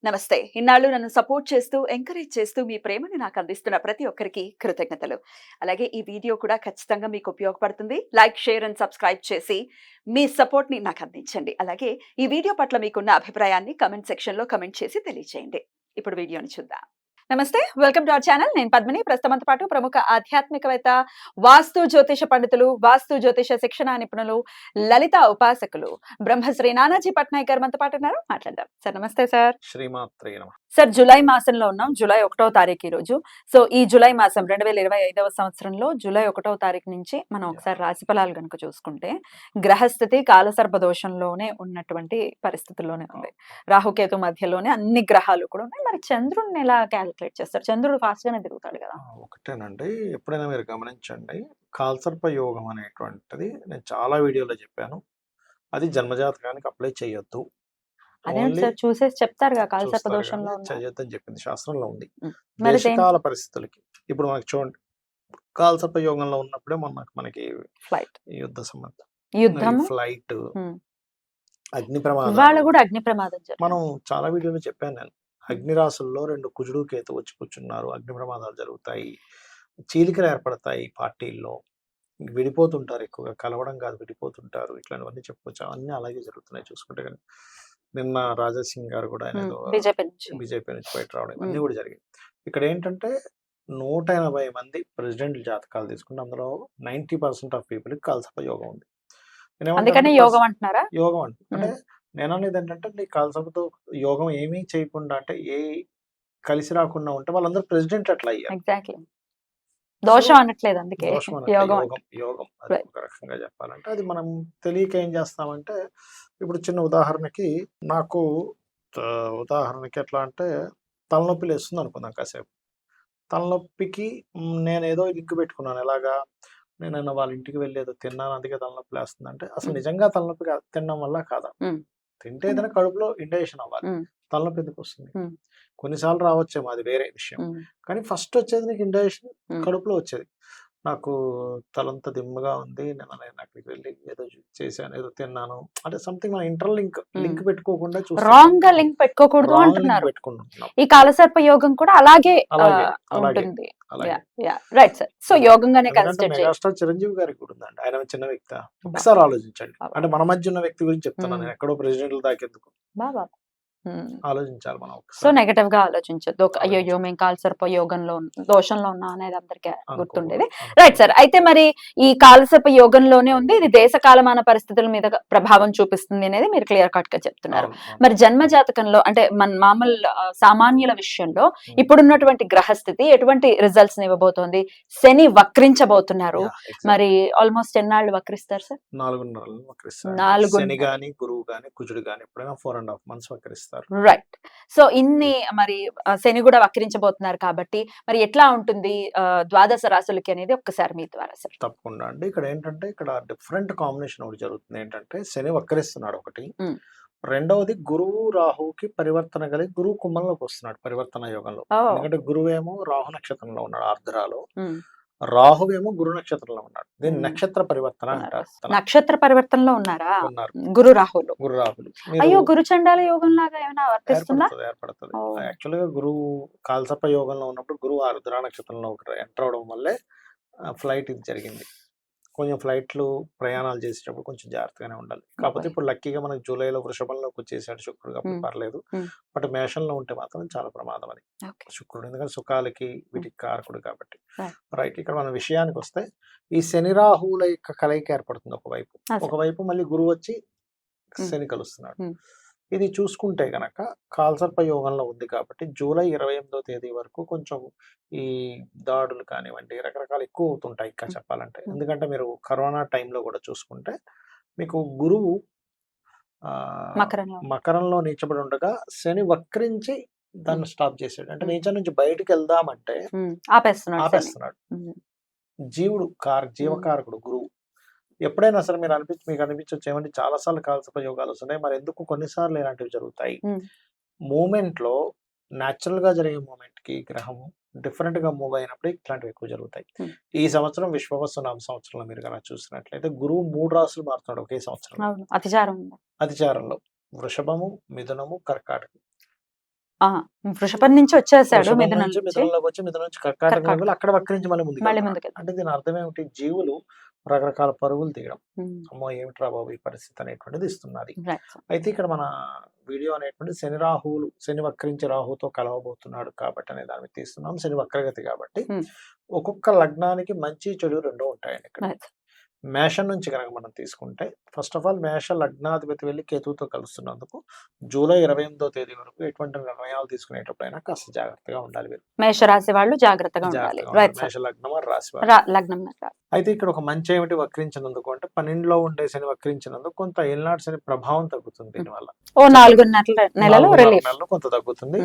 నమస్తే. ఇన్నాళ్ళు నన్ను సపోర్ట్ చేస్తూ, ఎంకరేజ్ చేస్తూ మీ ప్రేమని నాకు అందిస్తున్న ప్రతి ఒక్కరికి కృతజ్ఞతలు. అలాగే ఈ వీడియో కూడా ఖచ్చితంగా మీకు ఉపయోగపడుతుంది. లైక్, షేర్ అండ్ సబ్స్క్రైబ్ చేసి మీ సపోర్ట్‌ని నాకు అందించండి. అలాగే ఈ వీడియో పట్ల మీకున్న అభిప్రాయాన్ని కామెంట్ సెక్షన్‌లో కామెంట్ చేసి తెలియజేయండి. ఇప్పుడు వీడియోని చూద్దాం. నమస్తే. Welcome to our channel. నేను పద్మిని. ప్రస్తుతంతో పాటు ప్రముఖ ఆధ్యాత్మికవేత్త, వాస్తు జ్యోతిష పండితులు, వాస్తు జ్యోతిష శిక్షణా నిపుణులు, లలిత ఉపాసకులు బ్రహ్మశ్రీ నానాజీ పట్నాయక్ గారు మనతో పాటు ఉన్నారు. మాట్లాడదాం. సార్ నమస్తే సార్. శ్రీమాత్రే నమః. సార్ జూలై మాసంలో ఉన్నాం. జూలై 1వ తారీఖు ఈ రోజు. సో ఈ జూలై మాసం 2025వ సంవత్సరంలో జూలై 1వ తారీఖు నుంచి మనం ఒకసారి రాశి ఫలాలు గనుక చూసుకుంటే గ్రహస్థితి కాలసర్ప దోషంలోనే ఉన్నటువంటి పరిస్థితుల్లోనే ఉంది. రాహుకేతు మధ్యలోనే అన్ని గ్రహాలు కూడా ఉన్నాయి. మరి చంద్రుడిని ఎలా క్యాలిక్యులేట్ చేస్తారు? చంద్రుడు ఫాస్ట్ గానే తిరుగుతాడు కదా. ఒకటేనండి, ఎప్పుడైనా మీరు గమనించండి, కాల్సర్ప యోగం అనేటువంటిది నేను చాలా వీడియోలో చెప్పాను. అది జన్మజాతకానికి అప్లై చేయొద్దు. అదే ఓన్లీ సార్ చూసేసి చెప్తారుగా కాలసర్ప చూస్తారు దోషంలో కానీ చేయొద్దని చెప్పింది శాస్త్రంలో ఉంది. మరి దేశకాల పరిస్థితులకి ఇప్పుడు మనకి చూడండి, కాల్సర్ప యోగంలో ఉన్నప్పుడే మనకి ఫ్లైట్ యుద్ధ సంబంధం, యుద్ధము ఫ్లైట్, ఉమ్. అగ్ని ఇవాళ ప్రమాదాలు. కూడా అగ్ని ప్రమాదం జరిగింది. మనం చాలా వీడియోలో చెప్పాను నేను, అగ్ని రాసుల్లో 2 కుజుడు కేతు వచ్చి కూర్చున్నారు, అగ్ని ప్రమాదాలు జరుగుతాయి, చీలికలు ఏర్పడతాయి, పార్టీల్లో విడిపోతుంటారు, ఎక్కువగా కలవడం కాదు విడిపోతుంటారు, ఇట్లాంటివన్నీ చెప్పుకోవచ్చు. అవన్నీ అలాగే జరుగుతున్నాయి చూసుకుంటే కనుక. నిన్న రాజాసింగ్ గారు కూడా ఆయన ఏదో బీజేపీ నుంచి బీజేపీ నుంచి బయట రావడం ఇవన్నీ కూడా జరిగింది. ఇక్కడ ఏంటంటే 180 మంది ప్రెసిడెంట్ జాతకాలు తీసుకుంటే అందులో 90% ఆఫ్ పీపుల్ కి కాల్సర్ప యోగం ఉంది. అందుకని యోగం అంటున్నారా? యోగం అంటే నేను అనేది ఏంటంటే, నీ కాల్సర్పతో యోగం ఏమీ చేయకుండా, అంటే ఏ కలిసి రాకుండా ఉంటే వాళ్ళందరూ ప్రెసిడెంట్ ఎట్లా అయ్యారు? ఎగ్జాక్ట్లీ దోషం అనట్లేదు, అందుకే దోషం అన్నట్టు యోగం యోగం యోగం అది Right. ఒక రకంగా చెప్పాలంటే. అది మనం తెలియక ఏం చేస్తామంటే, ఇప్పుడు చిన్న ఉదాహరణకి నాకు ఉదాహరణకి ఎట్లా అంటే, తలనొప్పి లేస్తుంది అనుకుందాం కాసేపు. తలనొప్పికి నేను ఏదో లింక్ పెట్టుకున్నాను. ఎలాగా, నేను వాళ్ళ ఇంటికి వెళ్ళి ఏదో తిన్నాను అందుకే తలనొప్పి లేస్తుంది అంటే, అసలు నిజంగా తలనొప్పి తినడం వల్ల కాదా? తింటే ఏదైనా కడుపులో ఇండైజెషన్ అవ్వాలి, తలనొప్పి ఎందుకు వస్తుంది? కొన్నిసార్లు రావచ్చేమో, అది వేరే విషయం. కానీ ఫస్ట్ వచ్చేది నీకు ఇండైజెషన్ కడుపులో వచ్చేది. నాకు తలంతా దిమ్మగా ఉంది, నేను అక్కడికి వెళ్ళి ఏదో చేశాను, ఏదో తిన్నాను అంటే సంథింగ్ మన ఇంటర్ లింక్ పెట్టుకోకుండా రాంగ్ గా లింక్ పెట్టుకోకూడదు అంటున్నారు. పెట్టుకుంటున్నాం. ఈ కాలసర్ప యోగం కూడా అలాగే అలాగే ఉంటుంది. అలాగే రైట్ సార్. సో యోగంగానే కన్సిడర్ చేయాలి. మెగాస్టార్ చిరంజీవి గారికి కూడా ఉందండి. ఆయన చిన్న వ్యక్తి. ఒకసారి ఆలోచించండి. అంటే మన మధ్య ఉన్న వ్యక్తి గురించి చెప్తున్నాను నేను, ఎక్కడో ప్రెసిడెంట్లు దాకెందుకు బాబా ఆలోచించాలి మనం. సో నెగటివ్ గా ఆలోచించొద్దు. అయ్యో మేము కాలసర్ప యోగంలో దోషంలో ఉన్నా అనేది అందరికీ గుర్తుండేది. Right sir. అయితే మరి ఈ కాలసర్ప యోగంలోనే ఉంది, ఇది దేశ కాలమాన పరిస్థితుల మీద ప్రభావం చూపిస్తుంది అనేది మీరు క్లియర్ కట్ గా చెప్తున్నారు. మరి జన్మ జాతకంలో అంటే మన మామూలు సామాన్యుల విషయంలో ఇప్పుడున్నటువంటి గ్రహస్థితి ఎటువంటి రిజల్ట్స్ ఇవ్వబోతోంది? శని వక్రించబోతున్నారు. మరి ఆల్మోస్ట్ ఎన్నాళ్ళు వక్రిస్తారు సార్? 4.5 వక్రిస్తారు. 4 శని గాని, గురువు గాని, కుజుడు గాని ఎప్పుడైనా 4.5 months వక్రిస్తారు. రైట్. సో ఇన్ని మరి శని కూడా వక్రించబోతున్నారు కాబట్టి మరి ఎట్లా ఉంటుంది ద్వాదశ రాశులకి అనేది ఒక్కసారి మీ ద్వారా సార్. తప్పకుండా అండి. ఇక్కడ ఏంటంటే, ఇక్కడ డిఫరెంట్ కాంబినేషన్ ఒకటి జరుగుతుంది. ఏంటంటే, శని వక్రిస్తున్నాడు ఒకటి, రెండవది గురువు రాహుకి పరివర్తన కలిగి గురువు కుంభంలోకి వస్తున్నాడు పరివర్తన యోగంలో. ఎందుకంటే గురువు ఏమో రాహు నక్షత్రంలో ఉన్నాడు ఆర్ద్రాలో, రాహువేమో గురు నక్షత్రంలో ఉన్నాడు. దీన్ని నక్షత్ర పరివర్తన అంటారు. నక్షత్ర పరివర్తనలో ఉన్నారా ఉన్నారు గురు రాహులు? గురు రాహులు. అయ్యో, గురు చండాల యోగం లాగా ఏమైనా వర్తిస్తుందా? ఏర్పడుతుంది. యాక్చువల్ గా గురువు కాల్సర్ప యోగంలో ఉన్నప్పుడు గురువు ఆరుద్ర నక్షత్రంలో ఎంటర్ అవడం వల్లే ఫ్లైట్ ఇది జరిగింది. కొంచెం ఫ్లైట్లు ప్రయాణాలు చేసేటప్పుడు కొంచెం జాగ్రత్తగానే ఉండాలి. కాకపోతే ఇప్పుడు లక్కీగా మనకి జూలైలో వృషభంలోకి వచ్చేసాడు శుక్రుడు, కాబట్టి పర్లేదు. బట్ మేషంలో ఉంటే మాత్రం చాలా ప్రమాదం అది శుక్రుడు, ఎందుకంటే సుఖాలకి వీటికి కారకుడు కాబట్టి. రైట్. ఇక్కడ మన విషయానికి వస్తే, ఈ శని రాహువుల యొక్క కలయిక ఏర్పడుతుంది ఒకవైపు మళ్ళీ గురువు వచ్చి శని కలుస్తున్నాడు. ఇది చూసుకుంటే గనక కాల్సర్ప యోగంలో ఉంది కాబట్టి జూలై 28వ తేదీ వరకు కొంచెం ఈ దాడులు కానివ్వండి రకరకాలు ఎక్కువ అవుతుంటాయి ఇంకా చెప్పాలంటే. ఎందుకంటే మీరు కరోనా టైంలో కూడా చూసుకుంటే మీకు గురువు మకరంలో నీచబడి ఉండగా శని వక్రించి దాన్ని స్టాప్ చేసాడు. అంటే నీచ నుంచి బయటకు వెళ్దామంటే ఆపేస్తున్నాడు. జీవుడు జీవకారకుడు గురువు. ఎప్పుడైనా సరే మీకు అనిపించవచ్చు ఏమంటే చాలాసార్లు కాల్సర్ప యోగాలు వస్తున్నాయి, మరి ఎందుకు కొన్నిసార్లు ఇలాంటివి జరుగుతాయి? మూమెంట్ లో న్యాచురల్ గా జరిగే మూమెంట్ కి గ్రహం డిఫరెంట్ గా మూవ్ అయినప్పుడు ఇట్లాంటివి ఎక్కువ జరుగుతాయి. ఈ సంవత్సరం విశ్వవస్తు నామ సంవత్సరంలో మీరు కనుక చూసినట్లయితే గురువు 3 రాసులు మారుతున్నాడు ఒకే సంవత్సరం. అతిచారంలో వృషభము, మిథునము, కర్కాటకం. వృషభం నుంచి వచ్చేసాడు వృషభం మిథునం నుంచి నుంచి మిథునంలోకి వచ్చి మిథునం నుంచి కర్కాటకం కర్కాటకం. వెళ్ళి అక్కడ వక్రించి మళ్ళీ ముందుకు మళ్ళీ వెళ్తున్నాడు. ముందుకు అంటే దీని అర్థం ఏమిటి? జీవులు రకరకాల పరుగులు తీయడం. అమ్మో ఏమిట్రా బాబు ఈ పరిస్థితి అనేటువంటిది ఇస్తున్నది. అయితే ఇక్కడ మన వీడియో అనేటువంటి శని రాహువులు, శని వక్రించి రాహుతో కలవబోతున్నాడు కాబట్టి అనే దాన్ని తీస్తున్నాం. శని వక్రగతి కాబట్టి ఒక్కొక్క లగ్నానికి మంచి చెడు రెండు ఉంటాయండి ఇక్కడ. మేషం నుంచి కనుక మనం తీసుకుంటే ఫస్ట్ ఆఫ్ ఆల్ మేష లగ్నాధిపతి వెళ్ళి కేతువుతో కలుస్తున్నందుకు జూలై 28వ తేదీ వరకు ఎటువంటి నిర్ణయాలు తీసుకునేటప్పుడైనా కాస్త జాగ్రత్తగా ఉండాలి వీరు. మేషరాశి వాళ్ళు జాగ్రత్తగా ఉండాలి. జాగ్రత్తగా ఉండాలి. రైట్ మేష లగ్నం వారు రాశి వారు. లగ్నం అయితే ఇక్కడ ఒక మంచి ఏమిటి వక్రించినందుకు అంటే 12లో ఉండే శని వక్రించినందుకు కొంత ఏలినాటి శని ప్రభావం తగ్గుతుంది దీనివల్ల. ఓ 4 నెలలు 4 రిలీఫ్. నెలలు కొంత తగ్గుతుంది.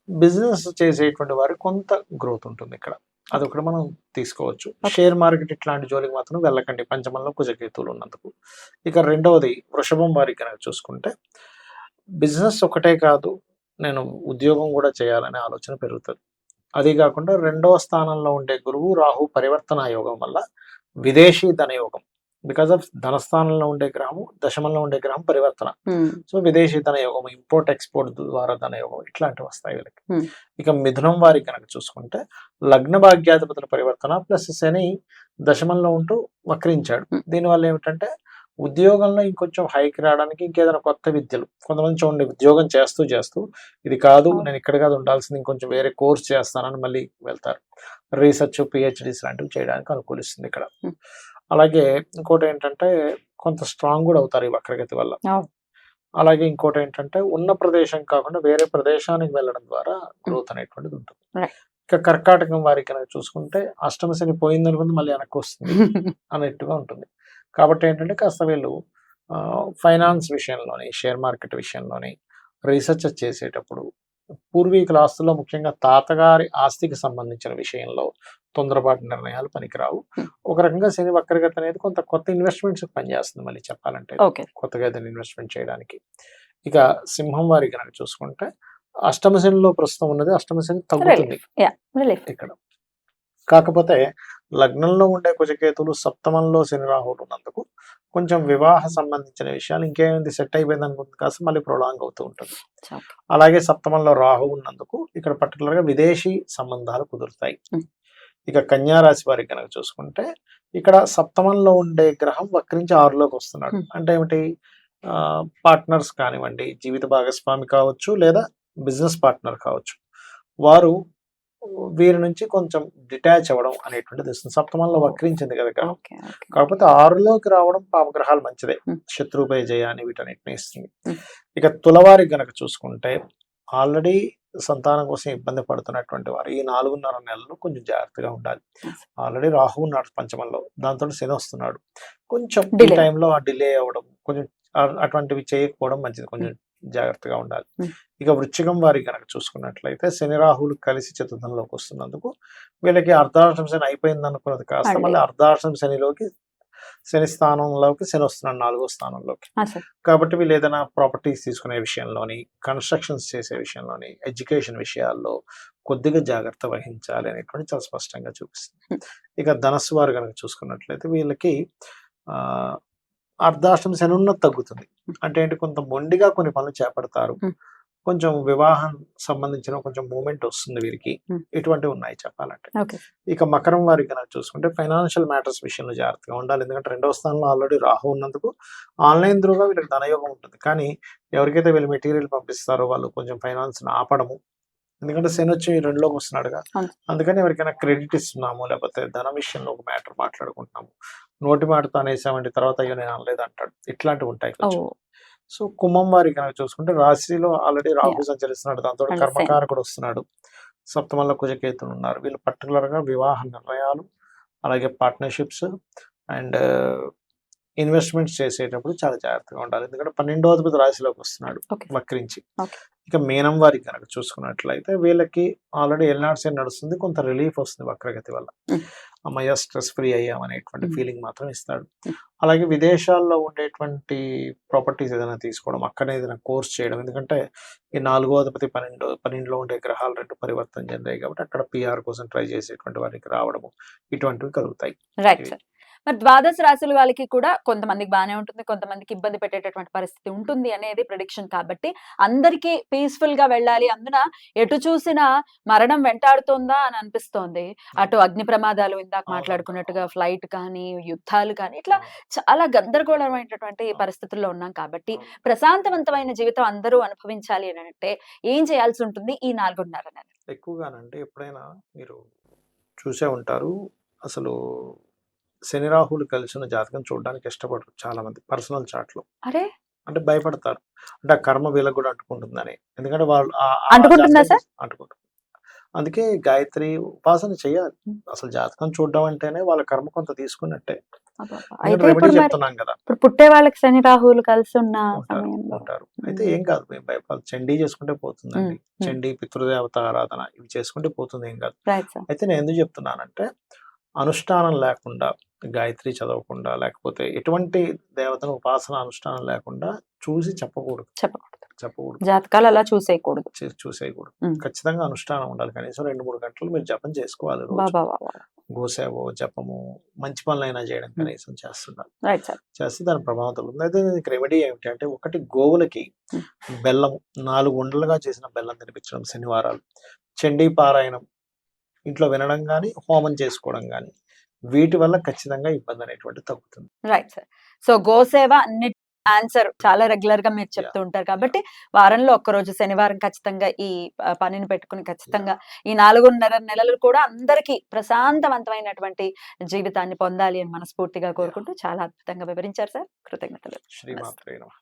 బిజినెస్ చేసేటువంటి వారికి కొంత గ్రోత్ ఉంటుంది ఇక్కడ. అదొకటి మనం తీసుకోవచ్చు. షేర్ మార్కెట్ ఇట్లాంటి జోలికి మాత్రం వెళ్ళకండి పంచమంలో కుజకేతువులు ఉన్నందుకు. ఇక రెండవది వృషభం వారికి కనుక చూసుకుంటే బిజినెస్ ఒకటే కాదు, నేను ఉద్యోగం కూడా చేయాలనే ఆలోచన పెరుగుతుంది. అదే కాకుండా రెండవ స్థానంలో ఉండే గురువు రాహు పరివర్తన యోగం వల్ల విదేశీ ధనయోగం, బికాస్ ఆఫ్ ధనస్థానంలో ఉండే గ్రహము, దశమంలో ఉండే గ్రహం పరివర్తన. సో విదేశీ ధనయోగం, ఇంపోర్ట్ ఎక్స్పోర్ట్ ద్వారా ధనయోగం ఇట్లాంటివి వస్తాయి వీళ్ళకి. ఇక మిథునం వారికి కనుక చూసుకుంటే లగ్న భాగ్యాధిపతుల పరివర్తన ప్లస్ శని దశమంలో ఉంటూ వక్రించాడు. దీనివల్ల ఏమిటంటే ఉద్యోగంలో ఇంకొంచెం హైక్ రావడానికి ఇంకేదైనా కొత్త విద్యలు, కొంతమంది చూడండి ఉద్యోగం చేస్తూ ఇది కాదు నేను ఇక్కడ కాదు ఉండాల్సింది ఇంకొంచెం వేరే కోర్స్ చేస్తానని మళ్ళీ వెళ్తారు. రీసెర్చ్ పిహెచ్డీస్ లాంటివి చేయడానికి అనుకూలిస్తుంది ఇక్కడ. అలాగే ఇంకోటి ఏంటంటే కొంత స్ట్రాంగ్ కూడా అవుతారు ఈ వక్రగతి వల్ల. అలాగే ఇంకోటి ఏంటంటే ఉన్న ప్రదేశం కాకుండా వేరే ప్రదేశానికి వెళ్ళడం ద్వారా గ్రోత్ అనేటువంటిది ఉంటుంది. ఇక కర్కాటకం వారికి కనుక చూసుకుంటే అష్టమ శని పోయిందనుకుంది మళ్ళీ వెనక్కి వస్తుంది అన్నట్టుగా ఉంటుంది. కాబట్టి ఏంటంటే కాస్త వీళ్ళు ఫైనాన్స్ విషయంలోని, షేర్ మార్కెట్ విషయంలోని రీసెర్చ్ చేసేటప్పుడు పూర్వీకుల ఆస్తుల్లో ముఖ్యంగా తాతగారి ఆస్తికి సంబంధించిన విషయంలో తొందరపాటు నిర్ణయాలు పనికిరావు. ఒక రకంగా శని వక్రగతి అనేది కొంత కొత్త ఇన్వెస్ట్మెంట్స్ పనిచేస్తుంది మళ్ళీ చెప్పాలంటే, కొత్తగా ఏదైనా ఇన్వెస్ట్మెంట్ చేయడానికి. ఇక సింహం వారికి కనుక చూసుకుంటే అష్టమ శనిలో ప్రస్తుతం ఉన్నది, అష్టమ శని తగ్గుతుంది ఇక్కడ. కాకపోతే లగ్నంలో ఉండే కుజకేతులు సప్తమంలో శని రాహువులు ఉన్నందుకు కొంచెం వివాహ సంబంధించిన విషయాలు ఇంకేమైంది సెట్ అయిపోయింది అనుకుంటుంది కాస్త మళ్ళీ ప్రొలాంగ్ అవుతూ ఉంటుంది. అలాగే సప్తమంలో రాహు ఉన్నందుకు ఇక్కడ పర్టికులర్ గా విదేశీ సంబంధాలు కుదురుతాయి. ఇక కన్యా రాశి వారికి కనుక చూసుకుంటే ఇక్కడ సప్తమంలో ఉండే గ్రహం వక్రించి 6లోకి వస్తున్నాడు. అంటే ఏమిటి? పార్ట్నర్స్ కానివ్వండి, జీవిత భాగస్వామి కావచ్చు లేదా బిజినెస్ పార్ట్నర్ కావచ్చు, వారు వీరి నుంచి కొంచెం డిటాచ్ అవ్వడం అనేటువంటిది వస్తుంది. సప్తమంలో వక్రించింది కదా గ్రహం. కాకపోతే 6లోకి రావడం పాపగ్రహాలు మంచిదే, శత్రుపై జయాన్ని వీటన్నిటిని ఇస్తుంది. ఇక తులవారికి గనక చూసుకుంటే ఆల్రెడీ సంతానం కోసం ఇబ్బంది పడుతున్నటువంటి వారు ఈ 4.5 నెలలు కొంచెం జాగ్రత్తగా ఉండాలి. ఆల్రెడీ రాహు ఉన్నాడు పంచమంలో, దాంతో శని వస్తున్నాడు. కొంచెం ఈ టైంలో ఆ డిలే అవ్వడం, కొంచెం అటువంటివి చేయకపోవడం మంచిది, కొంచెం జాగ్రత్తగా ఉండాలి. ఇక వృశ్చికం వారికి కనుక చూసుకున్నట్లయితే శని రాహువులు కలిసి చతుర్థంలోకి వస్తున్నందుకు వీళ్ళకి అర్ధాష్టమ శని అయిపోయింది అనుకున్నది కాస్త మళ్ళీ అర్ధాష్టమ శనిలోకి, శని స్థానంలోకి శని వస్తున్నాడు 4వ స్థానంలోకి. కాబట్టి వీళ్ళు ఏదైనా ప్రాపర్టీస్ తీసుకునే విషయంలోని, కన్స్ట్రక్షన్స్ చేసే విషయంలోని, ఎడ్యుకేషన్ విషయాల్లో కొద్దిగా జాగ్రత్త వహించాలి అనేటువంటి చాలా స్పష్టంగా చూపిస్తుంది. ఇక ధనస్సు వారు కనుక చూసుకున్నట్లయితే వీళ్ళకి అర్ధాష్టమ శని ఉన్నది తగ్గుతుంది. అంటే ఏంటి? కొంత మొండిగా కొన్ని పనులు చేపడతారు, కొంచెం వివాహం సంబంధించిన కొంచెం మూమెంట్ వస్తుంది వీరికి. ఇటువంటివి ఉన్నాయి చెప్పాలంటే. ఇక మకరం వారికి కనుక చూసుకుంటే ఫైనాన్షియల్ మ్యాటర్స్ విషయంలో జాగ్రత్తగా ఉండాలి. ఎందుకంటే 2వ స్థానంలో ఆల్రెడీ రాహు ఉన్నందుకు ఆన్లైన్ త్రూగా వీళ్ళకి ధనయోగం ఉంటుంది. కానీ ఎవరికైతే వీళ్ళు మెటీరియల్ పంపిస్తారో వాళ్ళు కొంచెం ఫైనాన్స్ ఆపడము, ఎందుకంటే శని వచ్చి 2లోకి వస్తున్నాడుగా. అందుకని ఎవరికైనా క్రెడిట్ ఇస్తున్నాము, లేకపోతే ధన విషయంలో ఒక మ్యాటర్ మాట్లాడుకుంటున్నాము, నోటి మాటతో అనేసామంటే తర్వాత అయ్యో నేను అనలేదు అంటాడు, ఇట్లాంటివి ఉంటాయి కొంచెం. సో కుంభం వారికి కనుక చూసుకుంటే రాశిలో ఆల్రెడీ రాహు సంచరిస్తున్నాడు, దాంతో కర్మకారకుడు వస్తున్నాడు, సప్తమంలో కుజకేతులు ఉన్నారు. వీళ్ళు పర్టికులర్ గా వివాహ నిర్ణయాలు, అలాగే పార్ట్నర్షిప్స్ అండ్ ఇన్వెస్ట్మెంట్స్ చేసేటప్పుడు చాలా జాగ్రత్తగా ఉండాలి. ఎందుకంటే 12వ అధిపతి రాశిలోకి వస్తున్నాడు వక్రించి. ఇక మీనం వారికి కనుక చూసుకున్నట్లయితే వీళ్ళకి ఆల్రెడీ ఎల్నాడు శని నడుస్తుంది, కొంత రిలీఫ్ వస్తుంది వక్రగతి వల్ల. అమ్మయ్య స్ట్రెస్ ఫ్రీ అయ్యామనేటువంటి ఫీలింగ్ మాత్రం ఇస్తాడు. అలాగే విదేశాల్లో ఉండేటువంటి ప్రాపర్టీస్ ఏదైనా తీసుకోవడం, అక్కడే ఏదైనా కోర్స్ చేయడం, ఎందుకంటే ఈ 4వ అధిపతి 12లో ఉండే గ్రహాలు 2 పరివర్తన చెందాయి కాబట్టి అక్కడ పిఆర్ కోసం ట్రై చేసేటువంటి వారికి రావడము ఇటువంటివి కలుగుతాయి. మరి ద్వాదశ రాశుల వాళ్ళకి కూడా కొంతమందికి బాగానే ఉంటుంది, కొంతమందికి ఇబ్బంది పెట్టేటటువంటి పరిస్థితి ఉంటుంది అనేది ప్రిడిక్షన్. కాబట్టి అందరికీ పీస్ఫుల్ గా వెళ్ళాలి, అందున ఎటు చూసినా మరణం వెంటాడుతోందా అని అనిపిస్తోంది. అటు అగ్ని ప్రమాదాలు ఇందాక అవునండి. మాట్లాడుకున్నట్టుగా ఫ్లైట్ కానీ, యుద్ధాలు కానీ, ఇట్లా చాలా గందరగోళమైనటువంటి పరిస్థితుల్లో ఉన్నాం. కాబట్టి ప్రశాంతవంతమైన జీవితం అందరూ అనుభవించాలి అని అంటే ఏం చేయాల్సి ఉంటుంది ఈ 4.5 నెలలు? ఎక్కువగానంటే ఎప్పుడైనా మీరు చూసే ఉంటారు. అసలు శని రాహులు కలిసిన జాతకం చూడడానికి ఇష్టపడరు చాలా మంది పర్సనల్ చాట్‌లో. అరే అంటే భయపడతారు. అంటే ఆ కర్మ వీళ్ళకి కూడా అంటుకుంటుందని. ఎందుకంటే వాళ్ళు అంటుకుంటుందా జాతకం సార్? అంటుకుంటుంది. అందుకే గాయత్రి ఉపాసన చేయాలి. హ్మ్. అసలు జాతకం చూడడం అంటేనే వాళ్ళ కర్మ కొంత తీసుకున్నట్టే. అబ్బబ్బా! ఎందుకంటే అయితే రెమెడీ ఇప్పుడు మరి చెప్తున్నాం కదా! ఇప్పుడు పుట్టే వాళ్ళకి శని రాహువులు కలిసి ఉన్న ఉంటారు. సమయంలో ఉంటారు. అయితే హ్మ్. ఏం కాదు. మేము భయపడాలి. చండీ చేసుకుంటే పోతుందండి. హ్మ్. చండీ, పితృదేవత ఆరాధన ఇవి చేసుకుంటే పోతుంది ఏం కాదు. Right sir. అయితే నేను ఎందుకు చెప్తున్నానంటే అనుష్ఠానం లేకుండా, గాయత్రి చదవకుండా, లేకపోతే ఎటువంటి దేవతను ఉపాసన అనుష్ఠానం లేకుండా చూసి చెప్పకూడదు. చెప్పకూడదు. చెప్పకూడదు. జాతకాలు అలా చూసేయకూడదు. చూసేయకూడదు. హ్మ్. ఖచ్చితంగా అనుష్ఠానం ఉండాలి. కనీసం 2, 3 గంటలు మీరు జపం చేసుకోవాలి రోజు. బాబా! గోసేవో, జపము, మంచి పనులైనా చేయడం కనీసం చేస్తుండాలి. Right sir. చేస్తే దాని ప్రభావం తగ్గుతుంది. అయితే దీనికి రెమెడీ ఏమిటి అంటే ఒకటి గోవులకి హ్మ్. బెల్లం 4 ఉండలుగా చేసిన బెల్లం తినిపించడం శనివారాలు. చండీ పారాయణం ఇంట్లో వినడం గాని, హోమం చేసుకోవడం గాని వీటి వల్ల ఖచ్చితంగా ఇబ్బంది అనేటువంటిది తగ్గుతుంది. Right sir. సో గోసేవ అన్నిటి ఆన్సర్ చాలా రెగ్యులర్ గా మీరు చెప్తూ ఉంటారు కాబట్టి వారంలో ఒక్కరోజు శనివారం ఖచ్చితంగా ఈ పనిని పెట్టుకుని ఖచ్చితంగా ఈ 4.5 నెలలు కూడా అందరికీ ప్రశాంతవంతమైనటువంటి జీవితాన్ని పొందాలి అని మనస్ఫూర్తిగా కోరుకుంటూ చాలా అద్భుతంగా వివరించారు సార్. కృతజ్ఞతలు. శ్రీమాత్రే నమః.